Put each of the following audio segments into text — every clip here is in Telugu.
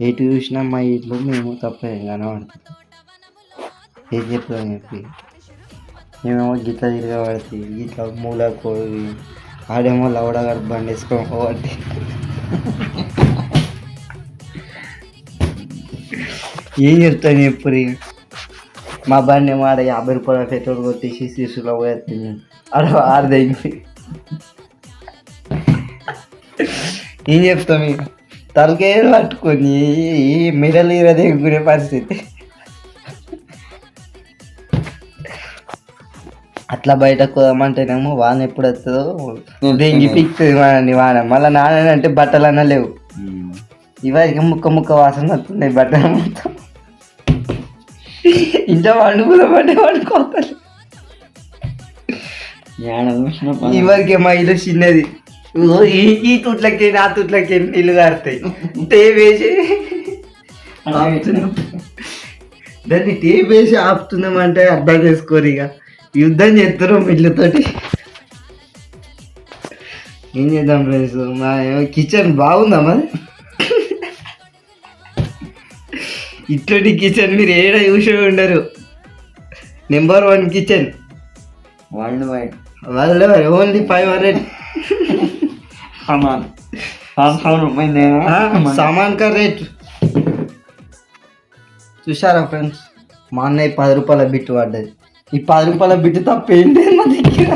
ఎటు చూసినా మా ఇంట్లో మేము తప్ప ఏం కనబడుతుంది. ఏం చెప్తామని చెప్పి మేమేమో గిట్ల తిరగబడుతుంది, గిట్ల మూల కోడి ఆడేమో లవడగాడు బండి వేసుకో పోబట్టి ఏం చెప్తాను ఎప్పుడు మా బండి ఏమో ఆడ 50 రూపాయల పెట్రోల్ కొట్టేసి శిశులో పోతుంది ఆడ ఆడదైంది. ఏం చెప్తాం ఇక తలకే పట్టుకొని మెడలు ఇరదేగునే పరిస్థితి. అట్లా బయటకు పోదామంటేనేమో వాన ఎప్పుడు వస్తుందో దెంగి పిక్తుంది మనని వాన. మళ్ళీ నాన్న అంటే బట్టలు అన్నా లేవు, ఇవాళకి ముక్క ముక్క వాసన వస్తున్నాయి బట్టలు మొత్తం. ఇంట్లో వండుకుందామంటే వండుకోవాలి. ఇవరికి మా ఇల్లు చిన్నది, ఈ తుట్లకి ఆ తుట్లకి నీళ్ళు కారుతాయి. టేప్ వేసి ఆపుతున్నాం, దాన్ని టేప్ వేసి ఆపుతున్నామంటే అర్థం చేసుకోరు. ఇక యుద్ధం చేస్తున్నాం ఇళ్ళతోటి. ఏం చేద్దాం ఫ్రెండ్స్, మా కిచెన్ బాగుందా మరి? ఇట్లాంటి కిచెన్ మీరు ఏడ చూసే ఉండరు. Number 1 kitchen world wide, only 500 సామాన్ కా రేట్ చూసారా ఫ్రెండ్స్? మా అన్నయ్య 10 రూపాయల బిట్టు పడ్డది. ఈ 10 రూపాయల బిట్టు తప్ప ఏంటి మా దగ్గర?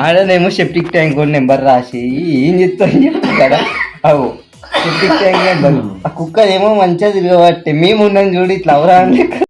ఆడనేమో సెప్టిక్ ట్యాంక్ నెంబర్ రాసి ఏం చెప్తాను చెప్పు కదా. అవు సెప్టిక్ ట్యాంక్ నెంబర్, ఆ కుక్క ఏమో మంచిగా తిరగబట్టే మేము ఉన్నాం చూడు ఇట్లా అవరా.